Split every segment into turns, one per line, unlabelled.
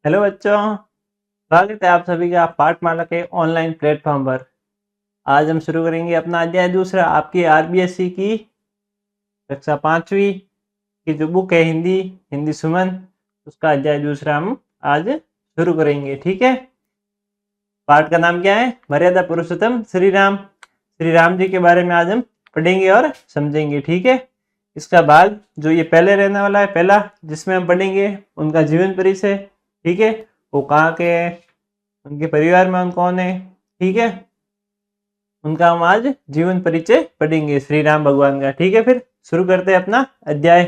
Hello बच्चों, स्वागत है आप सभी का पाठमाला के ऑनलाइन प्लेटफॉर्म पर। आज हम शुरू करेंगे अपना अध्याय दूसरा। आपकी आरबीएससी की कक्षा 5वीं की जो बुक है हिंदी हिंदी सुमन, उसका अध्याय दूसरा हम आज शुरू करेंगे। ठीक है। पाठ का नाम क्या है? मर्यादा पुरुषोत्तम श्री राम। श्री राम जी के बारे में आज हम पढ़ेंगे और समझेंगे। ठीक है। इसका भाग जो ये पहले रहने वाला है, पहला जिसमें हम पढ़ेंगे उनका जीवन परिचय। ठीक है। वो कहाँ के हैं, उनके परिवार में कौन है। ठीक है। उनका हम आज जीवन परिचय पढ़ेंगे श्री राम भगवान का। ठीक है। फिर शुरू करते हैं अपना अध्याय।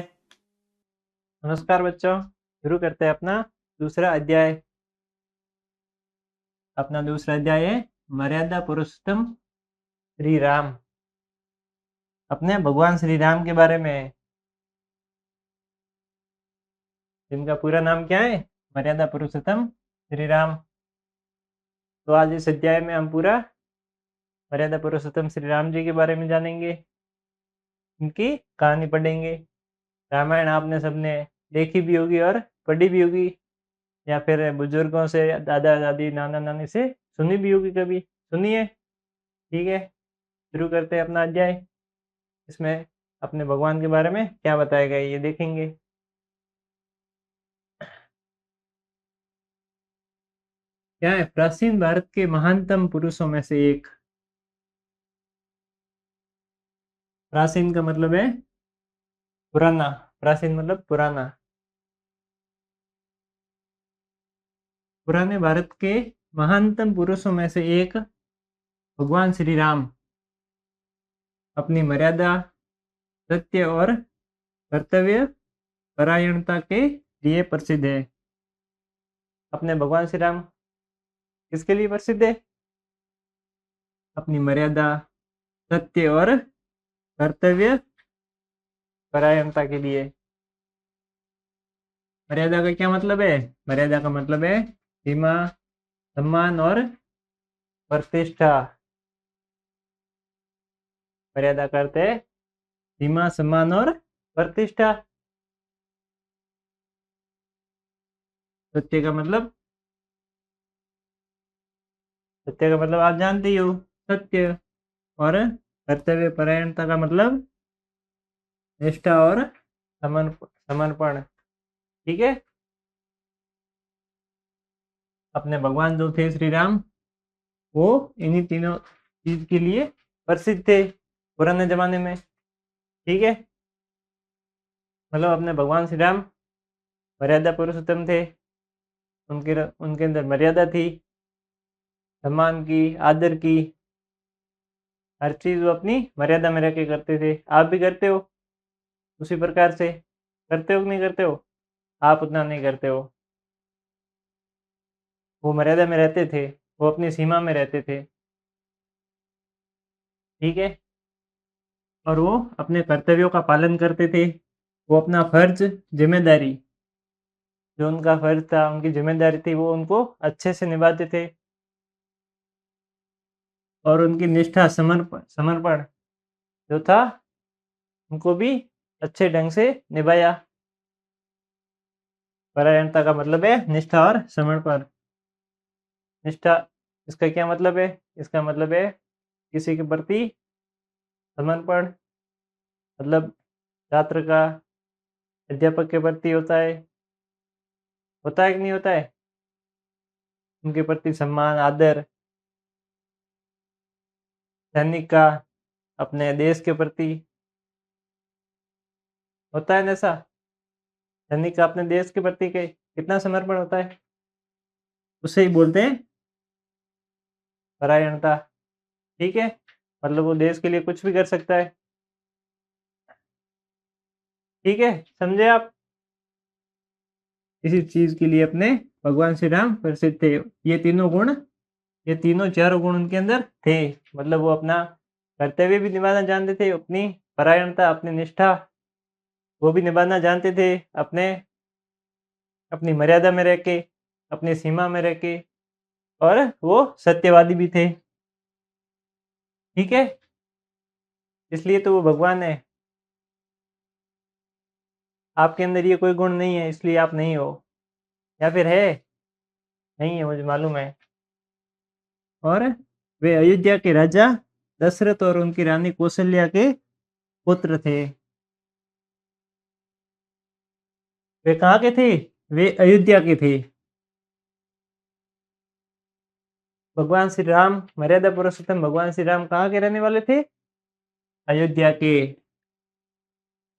नमस्कार बच्चों, शुरू करते हैं अपना दूसरा अध्याय। अपना दूसरा अध्याय है मर्यादा पुरुषोत्तम श्री राम। अपने भगवान श्री राम के बारे में है, जिनका पूरा नाम क्या है? मर्यादा पुरुषोत्तम श्री राम। तो आज इस अध्याय में हम पूरा मर्यादा पुरुषोत्तम श्री राम जी के बारे में जानेंगे, इनकी कहानी पढ़ेंगे। रामायण आपने सबने देखी भी होगी और पढ़ी भी होगी, या फिर बुजुर्गों से, दादा दादी, नाना नानी से सुनी भी होगी, कभी सुनिए। ठीक है। शुरू करते हैं अपना अध्याय। इसमें अपने भगवान के बारे में क्या बताया गया ये देखेंगे। क्या है? प्राचीन भारत के महानतम पुरुषों में से एक। प्राचीन का मतलब है पुराना। प्राचीन मतलब पुराना। पुराने भारत के महानतम पुरुषों में से एक भगवान श्री राम अपनी मर्यादा, सत्य और कर्तव्य परायणता के लिए प्रसिद्ध है। अपने भगवान श्री राम किसके लिए प्रसिद्ध है? अपनी मर्यादा, सत्य और कर्तव्य परायणता के लिए। मर्यादा का क्या मतलब है? मर्यादा का मतलब है सीमा, सम्मान और प्रतिष्ठा। मर्यादा करते हैं सीमा, सम्मान और प्रतिष्ठा। सत्य का मतलब, सत्य का मतलब आप जानते ही हो, सत्य। और कर्तव्य परायणता का मतलब निष्ठा और समर्पण। ठीक है। अपने भगवान जो थे श्री राम, वो इन्हीं तीनों चीज के लिए प्रसिद्ध थे पुराने जमाने में। ठीक है। मतलब अपने भगवान श्री राम मर्यादा पुरुषोत्तम थे। उनके अंदर मर्यादा थी, सम्मान की, आदर की। हर चीज वो अपनी मर्यादा में रह के करते थे। आप भी करते हो उसी प्रकार से? करते हो कि नहीं करते हो? आप उतना नहीं करते हो। वो मर्यादा में रहते थे, वो अपनी सीमा में रहते थे। ठीक है। और वो अपने कर्तव्यों का पालन करते थे। वो अपना फर्ज, जिम्मेदारी, जो उनका फर्ज था, उनकी जिम्मेदारी थी, वो उनको अच्छे से निभाते थे। और उनकी निष्ठा, समर्पण समर्पण जो था, उनको भी अच्छे ढंग से निभाया। परायणता का मतलब है निष्ठा और समर्पण। निष्ठा, इसका क्या मतलब है? इसका मतलब है किसी के प्रति समर्पण। मतलब छात्र का अध्यापक के प्रति होता है कि नहीं होता है? उनके प्रति सम्मान, आदर। सैनिक का अपने देश के प्रति होता है ना ऐसा? सैनिक का अपने देश के प्रति कितना समर्पण होता है, उसे ही बोलते हैं परायणता। ठीक है। मतलब वो देश के लिए कुछ भी कर सकता है। ठीक है, समझे आप? इसी चीज के लिए अपने भगवान श्री राम प्रसिद्ध थे। ये तीनों गुण, ये तीनों चारों गुण उनके अंदर थे। मतलब वो अपना कर्तव्य भी निभाना जानते थे, अपनी परायणता, अपनी निष्ठा, वो भी निभाना जानते थे। अपनी मर्यादा में रह के, अपनी सीमा में रह के। और वो सत्यवादी भी थे। ठीक है। इसलिए तो वो भगवान है। आपके अंदर ये कोई गुण नहीं है, इसलिए आप नहीं हो। या फिर है? नहीं है, मुझे मालूम है। और वे अयोध्या के राजा दशरथ और उनकी रानी कौशल्या के पुत्र थे। वे कहाँ के थे? वे अयोध्या के थे। भगवान श्री राम, मर्यादा पुरुषोत्तम भगवान श्री राम कहाँ के रहने वाले थे? अयोध्या के।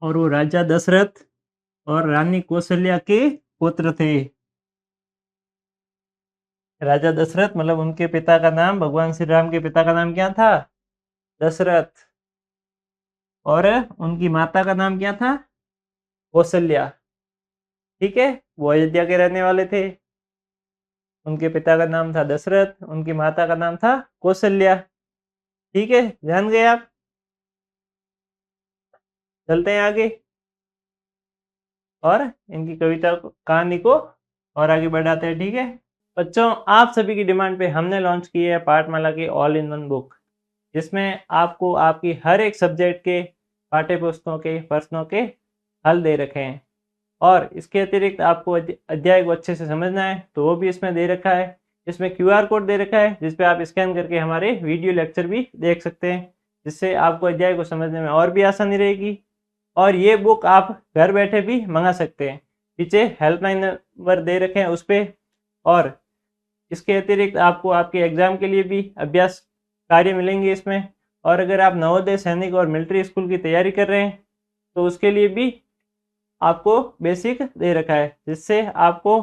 और वो राजा दशरथ और रानी कौशल्या के पुत्र थे। राजा दशरथ मतलब उनके पिता का नाम, भगवान श्री राम के पिता का नाम क्या था? दशरथ। और उनकी माता का नाम क्या था? कौशल्या। ठीक है, वो अयोध्या के रहने वाले थे। उनके पिता का नाम था दशरथ, उनकी माता का नाम था कौशल्या। ठीक है, जान गए आप? चलते हैं आगे और इनकी कविता कहानी को और आगे बढ़ाते हैं। ठीक है बच्चों, आप सभी की डिमांड पे हमने लॉन्च की है पाठमाला की ऑल इन वन बुक, जिसमें आपको आपकी हर एक सब्जेक्ट के पाठ्य पुस्तकों के प्रश्नों के हल दे रखे हैं। और इसके अतिरिक्त आपको अध्याय को अच्छे से समझना है तो वो भी इसमें दे रखा है। इसमें QR कोड दे रखा है जिस पे आप स्कैन करके हमारे वीडियो लेक्चर भी देख सकते हैं, जिससे आपको अध्याय को समझने में और भी आसानी रहेगी। और ये बुक आप घर बैठे भी मंगा सकते हैं, पीछे हेल्पलाइन नंबर दे रखे हैं उस पर। और इसके अतिरिक्त आपको आपके एग्जाम के लिए भी अभ्यास कार्य मिलेंगे इसमें। और अगर आप नवोदय, सैनिक और मिलिट्री स्कूल की तैयारी कर रहे हैं तो उसके लिए भी आपको बेसिक दे रखा है, जिससे आपको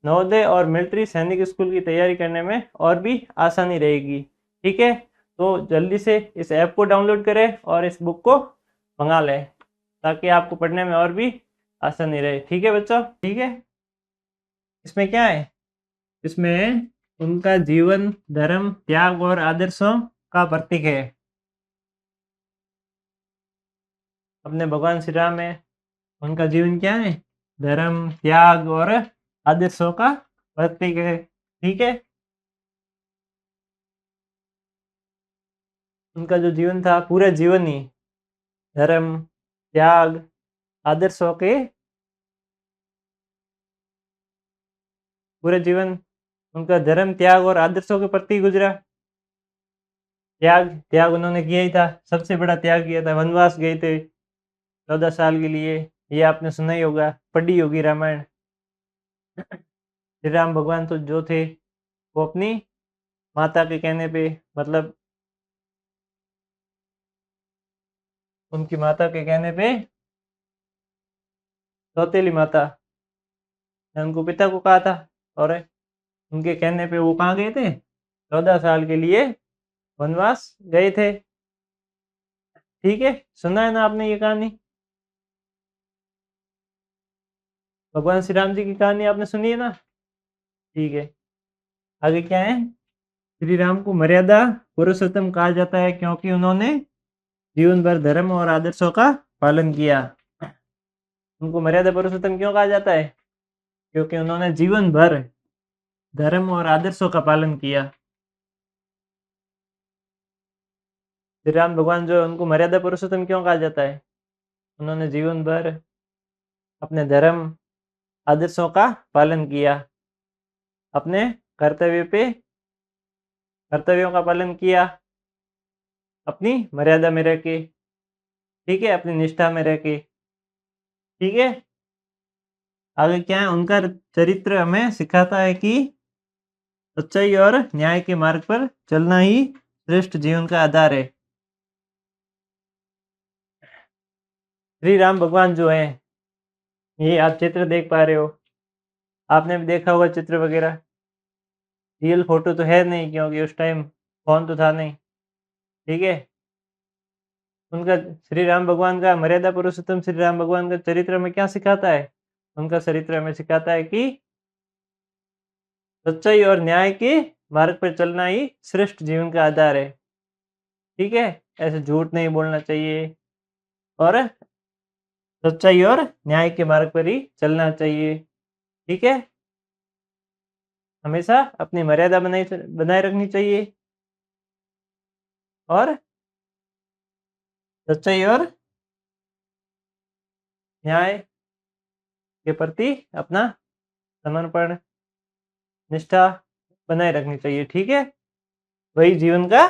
नवोदय और मिलिट्री सैनिक स्कूल की तैयारी करने में और भी आसानी रहेगी। ठीक है, तो जल्दी से इस ऐप को डाउनलोड करें और इस बुक को मंगा लें ताकि आपको पढ़ने में और भी आसानी रहे। ठीक है बच्चों? ठीक है, इसमें क्या है? इसमें उनका जीवन, धर्म, त्याग और आदर्शों का प्रतीक है। अपने भगवान श्री राम है, उनका जीवन क्या है? धर्म, त्याग और आदर्शों का प्रतीक है। ठीक है, उनका जो जीवन था, पूरा जीवन ही धर्म, त्याग, आदर्शों के, पूरे जीवन उनका धर्म, त्याग और आदर्शों के प्रति गुजरा। त्याग त्याग उन्होंने किया ही था, सबसे बड़ा त्याग किया था, वनवास गए थे 14 साल के लिए। ये आपने सुना ही होगा, पढ़ी होगी रामायण। श्री राम भगवान तो जो थे वो अपनी माता के कहने पे, मतलब उनकी माता के कहने पे, सौतेली माता ने उनको पिता को कहा था और उनके कहने पे वो कहाँ गए थे? 14 साल के लिए वनवास गए थे। ठीक है, सुना है ना आपने ये कहानी? भगवान श्री राम जी की कहानी आपने सुनी है ना? ठीक है, आगे क्या है? श्री राम को मर्यादा पुरुषोत्तम कहा जाता है क्योंकि उन्होंने जीवन भर धर्म और आदर्शों का पालन किया। उनको मर्यादा पुरुषोत्तम क्यों कहा जाता है? क्योंकि उन्होंने जीवन भर धर्म और आदर्शों का पालन किया। श्री राम भगवान जो है उनको मर्यादा पुरुषोत्तम क्यों कहा जाता है? उन्होंने जीवन भर अपने धर्म, आदर्शों का पालन किया, अपने कर्तव्य पे कर्तव्यों का पालन किया, अपनी मर्यादा में रह के। ठीक है, अपनी निष्ठा में रह के। ठीक है, आगे क्या है? उनका चरित्र हमें सिखाता है कि सच्चाई और न्याय के मार्ग पर चलना ही श्रेष्ठ जीवन का आधार है। श्री राम भगवान जो है, ये आप चित्र देख पा रहे हो, आपने भी देखा होगा चित्र वगैरह। रियल फोटो तो है नहीं क्योंकि उस टाइम फोन तो था नहीं। ठीक है, उनका श्री राम भगवान का, मर्यादा पुरुषोत्तम श्री राम भगवान का चरित्र में क्या सिखाता है? उनका चरित्र में सिखाता है कि सच्चाई और न्याय के मार्ग पर चलना ही श्रेष्ठ जीवन का आधार है। ठीक है, ऐसे झूठ नहीं बोलना चाहिए और सच्चाई और न्याय के मार्ग पर ही चलना चाहिए। ठीक है, हमेशा अपनी मर्यादा बनाए रखनी चाहिए और सच्चाई और न्याय के प्रति अपना समर्पण, निष्ठा बनाए रखनी चाहिए। ठीक है, वही जीवन का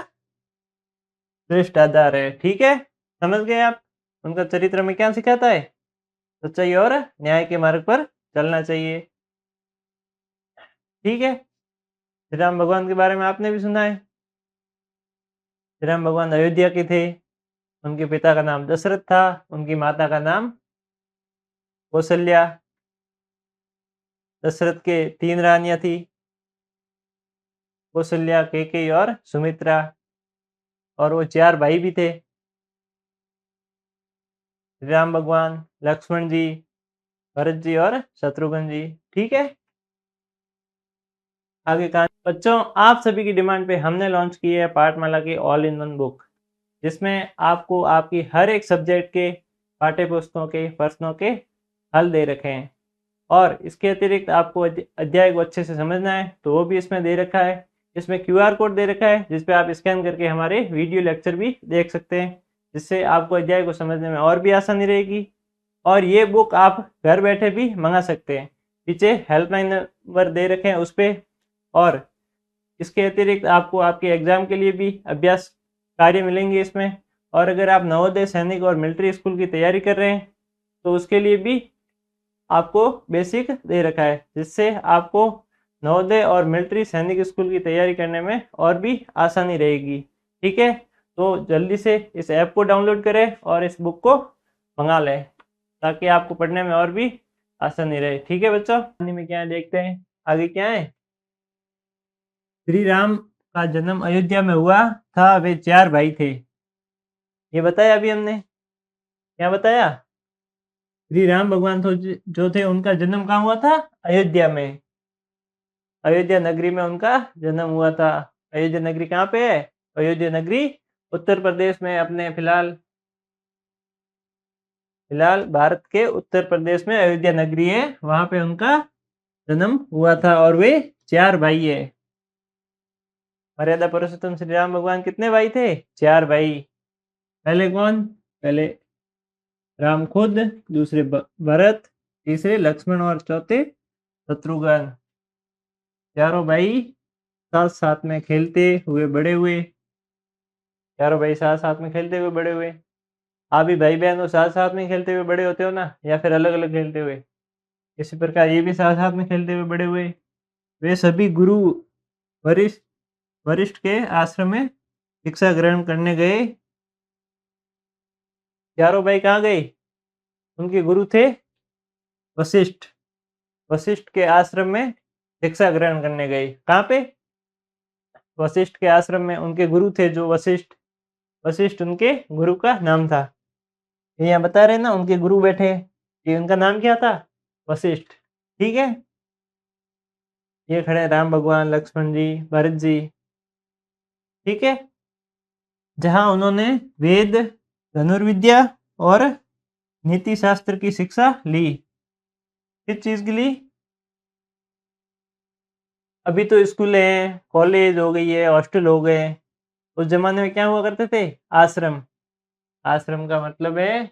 श्रेष्ठ आधार है। ठीक है, समझ गए आप? उनका चरित्र में क्या सिखाता है? सच्चाई और न्याय के मार्ग पर चलना चाहिए। ठीक है, श्री राम भगवान के बारे में आपने भी सुना है। श्री राम भगवान अयोध्या के थे। उनके पिता का नाम दशरथ था, उनकी माता का नाम कौशल्या। दशरथ के 3 रानियां थी, कौशल्या, कैकेयी और सुमित्रा। और वो 4 भाई भी थे, श्री राम भगवान, लक्ष्मण जी, भरत जी और शत्रुघ्न जी। ठीक है, आगे कहानी। बच्चों, आप सभी की डिमांड पे हमने लॉन्च की है पाठमाला की ऑल इन वन बुक, जिसमें आपको आपकी हर एक सब्जेक्ट के पाठ्य पुस्तकों के प्रश्नों के हल दे रखे हैं। और इसके अतिरिक्त आपको अध्याय को अच्छे से समझना है तो वो भी इसमें दे रखा है। इसमें क्यूआर कोड दे रखा है जिस पे आप स्कैन करके हमारे वीडियो लेक्चर भी देख सकते हैं, जिससे आपको अध्याय को समझने में और भी आसानी रहेगी। और ये बुक आप घर बैठे भी मंगा सकते हैं, पीछे हेल्पलाइन नंबर दे रखे हैं उस पर। और इसके अतिरिक्त आपको आपके एग्जाम के लिए भी अभ्यास कार्य मिलेंगे इसमें। और अगर आप नवोदय, सैनिक और मिलिट्री स्कूल की तैयारी कर रहे हैं तो उसके लिए भी आपको बेसिक दे रखा है, जिससे आपको नवोदय और मिलिट्री सैनिक स्कूल की तैयारी करने में और भी आसानी रहेगी। ठीक है, तो जल्दी से इस ऐप को डाउनलोड करें और इस बुक को मंगा लें, ताकि आपको पढ़ने में और भी आसानी रहे। ठीक है बच्चों, कहानी में क्या है देखते हैं। आगे क्या है? श्री राम का जन्म अयोध्या में हुआ था। वे 4 भाई थे, ये बताया अभी हमने। क्या बताया? श्री राम भगवान तो जो थे उनका जन्म कहाँ हुआ था? अयोध्या में। अयोध्या नगरी में उनका जन्म हुआ था। अयोध्या नगरी कहाँ पे है? अयोध्या नगरी उत्तर प्रदेश में, अपने फिलहाल भारत के उत्तर प्रदेश में अयोध्या नगरी है, वहां पे उनका जन्म हुआ था। और वे 4 भाई है। मर्यादा पुरुषोत्तम श्री राम भगवान कितने भाई थे? 4 भाई। पहले कौन? पहले राम खुद, दूसरे भरत, तीसरे लक्ष्मण और चौथे शत्रुघ्न। चारों भाई साथ साथ में खेलते हुए बड़े हुए। चारों भाई साथ साथ में खेलते हुए बड़े हुए। आप भी भाई बहन साथ साथ में खेलते हुए बड़े होते हो ना, या फिर अलग अलग खेलते हुए? इसी प्रकार ये भी साथ साथ में खेलते हुए बड़े हुए। वे सभी गुरु वरिष्ठ वरिष्ठ के आश्रम में शिक्षा ग्रहण करने गए। चारों भाई कहाँ गए? उनके गुरु थे वशिष्ठ। वशिष्ठ के आश्रम में शिक्षा ग्रहण करने गए। कहाँ पे? वशिष्ठ के आश्रम में। उनके गुरु थे जो वशिष्ठ। वशिष्ठ उनके गुरु का नाम था। ये यहाँ बता रहे ना, उनके गुरु बैठे, कि उनका नाम क्या था? वशिष्ठ। ठीक है, ये खड़े राम भगवान, लक्ष्मण जी, भरत जी। ठीक है, जहां उन्होंने वेद, धनुर्विद्या और नीति शास्त्र की शिक्षा ली। किस चीज की ली? अभी तो स्कूल है, कॉलेज हो गई है, हॉस्टल हो गए। उस जमाने में क्या हुआ करते थे? आश्रम। आश्रम का मतलब है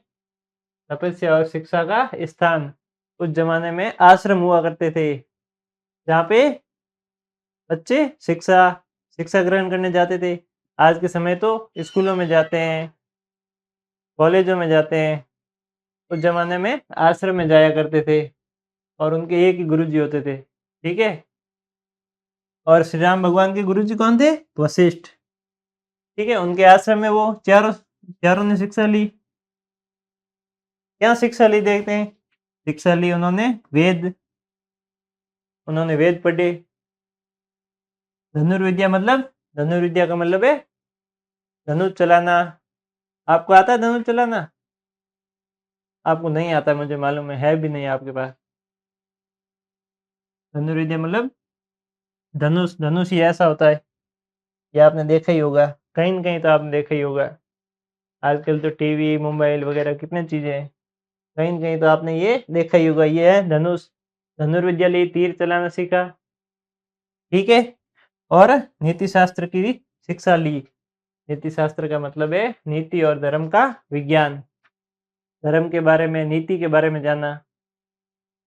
तपस्या और शिक्षा का स्थान। उस जमाने में आश्रम हुआ करते थे, जहाँ पे बच्चे शिक्षा शिक्षा ग्रहण करने जाते थे। आज के समय तो स्कूलों में जाते हैं, कॉलेजों में जाते हैं। उस जमाने में आश्रम में जाया करते थे, और उनके एक ही गुरुजी होते थे। ठीक है, और श्री राम भगवान के गुरुजी कौन थे? वशिष्ठ। ठीक है, उनके आश्रम में वो चारों चारों ने शिक्षा ली। क्या शिक्षा ली देखते हैं। शिक्षा ली उन्होंने वेद। उन्होंने वेद पढ़े। धनुर्विद्या मतलब, धनुर्विद्या का मतलब है धनुष चलाना। आपको आता है धनुष चलाना? आपको नहीं आता, मुझे मालूम है भी नहीं आपके पास। धनुर्विद्या मतलब धनुष। धनुष ही ऐसा होता है, ये आपने देखा ही होगा, कहीं न कहीं तो आपने देखा ही होगा। आजकल तो टीवी, मोबाइल वगैरह कितने चीजें हैं, कहीं न कहीं तो आपने ये देखा ही होगा। ये है धनुष। धनुर्विद्या ली, तीर चलाना सीखा। ठीक है, और नीति शास्त्र की शिक्षा ली। नीति शास्त्र का मतलब है नीति और धर्म का विज्ञान। धर्म के बारे में, नीति के बारे में जाना।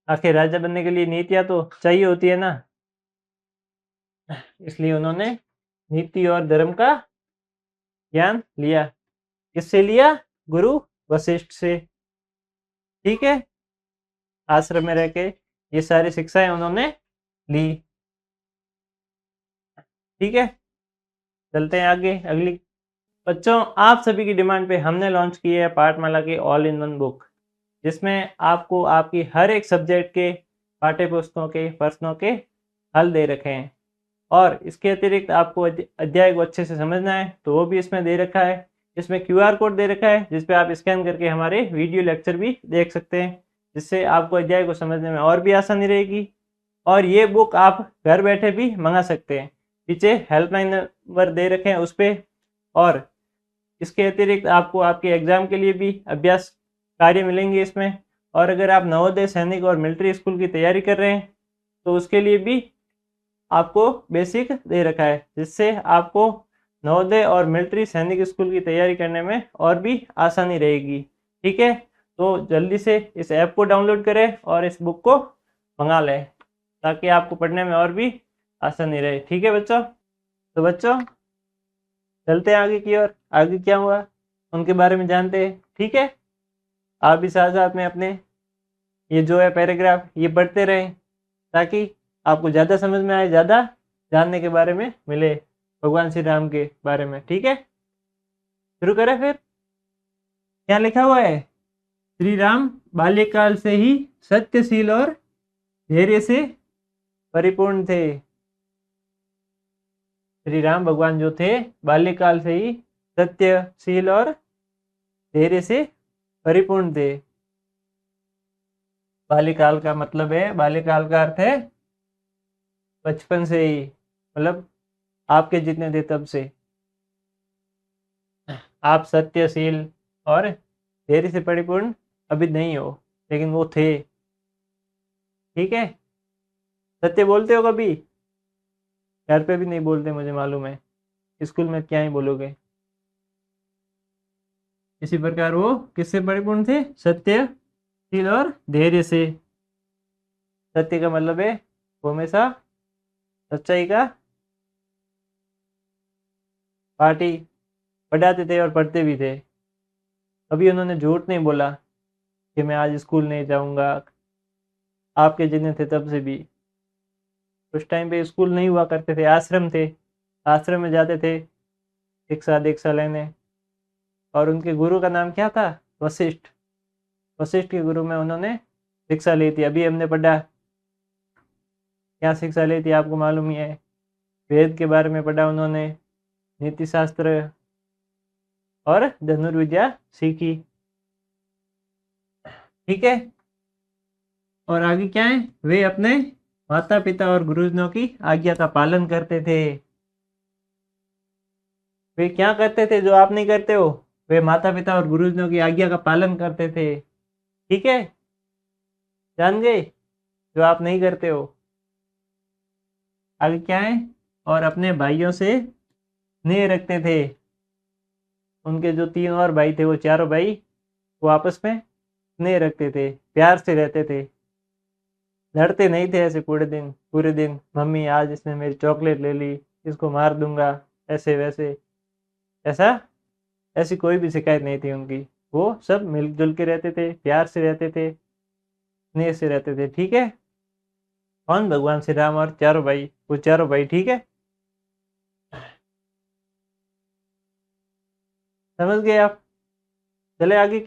आखिर राजा बनने के लिए नीतियां तो चाहिए होती है ना। इसलिए उन्होंने नीति और धर्म का ज्ञान लिया। किससे लिया? गुरु वशिष्ठ से। ठीक है, आश्रम में रह के ये सारी शिक्षाएं उन्होंने ली। ठीक है, चलते हैं आगे अगली। बच्चों, आप सभी की डिमांड पे हमने लॉन्च की है पाठमाला की ऑल इन वन बुक, जिसमें आपको आपकी हर एक सब्जेक्ट के पाठ्य पुस्तकों के प्रश्नों के हल दे रखे हैं। और इसके अतिरिक्त आपको अध्याय को अच्छे से समझना है तो वो भी इसमें दे रखा है। इसमें क्यूआर कोड दे रखा है जिस पे आप स्कैन करके हमारे वीडियो लेक्चर भी देख सकते हैं, जिससे आपको अध्याय को समझने में और भी आसानी रहेगी। और ये बुक आप घर बैठे भी मंगा सकते हैं। पीछे हेल्पलाइन नंबर दे रखे हैं उस पर। और इसके अतिरिक्त आपको आपके एग्ज़ाम के लिए भी अभ्यास कार्य मिलेंगे इसमें। और अगर आप नवोदय, सैनिक और मिलिट्री स्कूल की तैयारी कर रहे हैं तो उसके लिए भी आपको बेसिक दे रखा है, जिससे आपको नवोदय और मिलिट्री सैनिक स्कूल की तैयारी करने में और भी आसानी रहेगी। ठीक है, तो जल्दी से इस ऐप को डाउनलोड करें और इस बुक को मंगा लें ताकि आपको पढ़ने में और भी आसानी रहे। ठीक है बच्चों, तो बच्चों चलते हैं आगे की ओर। आगे क्या हुआ उनके बारे में जानते हैं। ठीक है, आप भी साथ साथ में अपने ये जो है पैराग्राफ ये पढ़ते रहें ताकि आपको ज़्यादा समझ में आए, ज़्यादा जानने के बारे में मिले भगवान श्री राम के बारे में। ठीक है, शुरू करें फिर। क्या लिखा हुआ है? श्री राम बाल्यकाल से ही सत्यशील और धैर्य से परिपूर्ण थे। श्री राम भगवान जो थे बाल्यकाल से ही सत्यशील और धैर्य से परिपूर्ण थे। बाल्यकाल का मतलब है, बाल्यकाल का अर्थ है बचपन से ही, मतलब आपके जितने थे तब से आप सत्यशील और धैर्य से परिपूर्ण अभी नहीं हो, लेकिन वो थे। ठीक है, सत्य बोलते हो कभी? घर पे भी नहीं बोलते, मुझे मालूम है, स्कूल में क्या ही बोलोगे। इसी प्रकार वो किससे परिपूर्ण थे? सत्यशील और धैर्य से। सत्य का मतलब है वो हमेशा सच्चाई का पार्टी पढ़ाते थे और पढ़ते भी थे। कभी उन्होंने झूठ नहीं बोला कि मैं आज स्कूल नहीं जाऊंगा। आपके जितने थे तब से भी उस टाइम पे स्कूल नहीं हुआ करते थे, आश्रम थे, आश्रम में जाते थे शिक्षा दीक्षा लेने। और उनके गुरु का नाम क्या था? वशिष्ठ। वशिष्ठ के गुरु में उन्होंने शिक्षा ली थी। अभी हमने पढ़ा, क्या शिक्षा ली थी आपको मालूम ही है। वेद के बारे में पढ़ा उन्होंने, नीति शास्त्र और धनुर्विद्या सीखी। ठीक है, और आगे क्या है? वे अपने माता पिता और गुरुजनों की आज्ञा का पालन करते थे। वे क्या करते थे जो आप नहीं करते हो? वे माता पिता और गुरुजनों की आज्ञा का पालन करते थे। ठीक है, जान गए जो आप नहीं करते हो। आगे क्या है? और अपने भाइयों से स्नेह रखते थे। उनके जो 3 और भाई थे, वो चारों भाई वो आपस में स्नेह रखते थे, प्यार से रहते थे, लड़ते नहीं थे ऐसे पूरे दिन मम्मी आज इसने मेरी चॉकलेट ले ली, इसको मार दूंगा, ऐसे वैसे। ऐसा ऐसी कोई भी शिकायत नहीं थी उनकी। वो सब मिलजुल के रहते थे, प्यार से रहते थे, स्नेह से रहते थे। ठीक है, कौन? भगवान श्री राम और चारों भाई, वो चारों भाई। ठीक है, समझ गए आप? चले आगे।